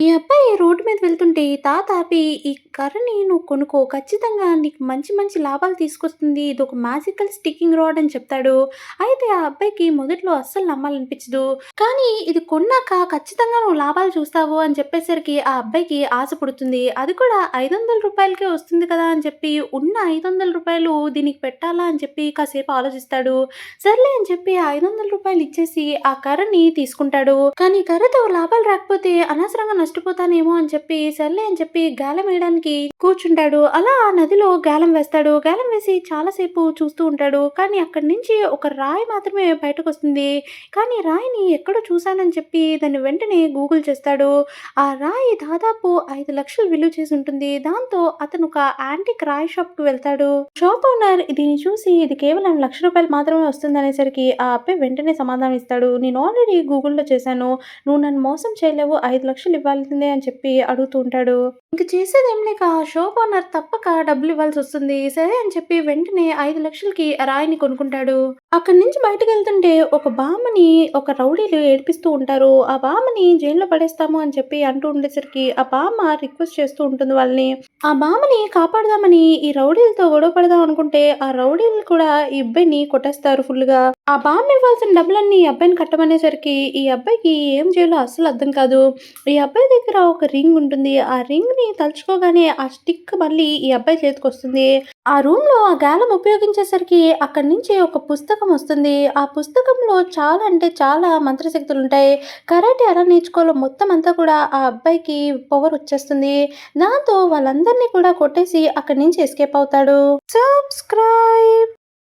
ఈ అబ్బాయి రోడ్డు మీద వెళ్తుంటే తాత ఆపి, "ఈ కర్రని నువ్వు కొనుక్కో. ఖచ్చితంగా నీకు మంచి మంచి లాభాలు తీసుకొస్తుంది. ఇదొక మ్యాజికల్ స్టిక్కింగ్ రాడ్" అని చెప్తాడు. అయితే ఆ అబ్బాయికి మొదట్లో అస్సలు నమ్మాలనిపించదు. కానీ ఇది కొన్నాక ఖచ్చితంగా నువ్వు లాభాలు చూస్తావు అని చెప్పేసరికి ఆ అబ్బాయికి ఆశ పుడుతుంది. అది కూడా రూ. 500కే వస్తుంది కదా అని చెప్పి ఉన్న రూ. 500 దీనికి పెట్టాలా అని చెప్పి కాసేపు ఆలోచిస్తాడు. సర్లే అని చెప్పి ఆ రూ. 500 ఇచ్చేసి ఆ కర్రని తీసుకుంటాడు. కానీ కర్రతో లాభాలు రాకపోతే అనవసరంగా నష్టపోతానేమో అని చెప్పి సర్లే అని చెప్పి గాలం వేయడానికి కూర్చుంటాడు. అలా ఆ నదిలో గాలం వేస్తాడు. గాలం వేసి చాలా సేపు చూస్తూ ఉంటాడు. కానీ అక్కడి నుంచి ఒక రాయి మాత్రమే బయటకొస్తుంది. కానీ రాయిని ఎక్కడో చూశానని చెప్పి దాన్ని వెంటనే గూగుల్ చేస్తాడు. ఆ రాయి దాదాపు 5,00,000 విలువ చేసి ఉంటుంది. దాంతో అతను ఒక యాంటిక్ రాయి షాప్‌కి వెళ్తాడు. షాప్ ఓనర్ దీన్ని చూసి ఇది కేవలం రూ. 1,00,000 మాత్రమే వస్తుందనేసరికి ఆ అబ్బాయి వెంటనే సమాధానం ఇస్తాడు. "నేను ఆల్రెడీ గూగుల్‌లో చేశాను. నువ్వు నన్ను మోసం చేయలేవు. 5,00,000 ఇవ్వాల్సిందే" అని చెప్పి అడుగుతూ ఉంటాడు. ఇంక చేసేదేం లేక ఆ షాప్ ఓనర్ తప్పక డబ్బులు ఇవ్వాల్సొస్తుంది. సరే అని చెప్పి వెంటనే 5,00,000కి ఆ రాయిని కొనుక్కుంటాడు. అక్కడి నుంచి బయటకెళ్తుంటే ఒక బామ్మని ఒక రౌడీలు ఏడిపిస్తూ ఉంటారు. ఆ బామ్మని జైల్‌లో పడేస్తాము అని చెప్పి అంటూ ఉండేసరికి ఆ బామ్మ రిక్వెస్ట్ చేస్తూ ఉంటుంది వాళ్ళని. ఆ బామ్మని కాపాడదామని ఈ రౌడీలతో గొడవ పడదాం అనుకుంటే ఆ రౌడీలు కూడా ఈ అబ్బాయిని కొట్టేస్తారు ఫుల్‌గా. ఆ బామ్మ ఇవ్వాల్సిన డబ్బులన్నీ ఈ అబ్బాయిని కట్టమనేసరికి ఈ అబ్బాయికి ఏం చేయాలో అస్సలు అర్థం కాదు. ఈ అబ్బాయి దగ్గర ఒక రింగ్ ఉంటుంది. ఆ రింగ్‌ని తలుచుకోగానే ఆ స్టిక్ మళ్ళీ ఈ అబ్బాయి చేతికొస్తుంది. ఆ రూమ్‌లో ఆ గాలం ఉపయోగించేసరికి అక్కడి నుంచి ఒక పుస్తకం వస్తుంది. ఆ పుస్తకంలో చాలా అంటే చాలా మంత్రశక్తులుంటాయి. కరాటే ఎలా నేర్చుకోవాలో మొత్తం అంతా కూడా ఆ అబ్బాయికి పవర్ వచ్చేస్తుంది. దాంతో వాళ్ళందరిని కూడా కొట్టేసి అక్కడి నుంచి ఎస్కేప్ అవుతాడు. సబ్స్క్రైబ్.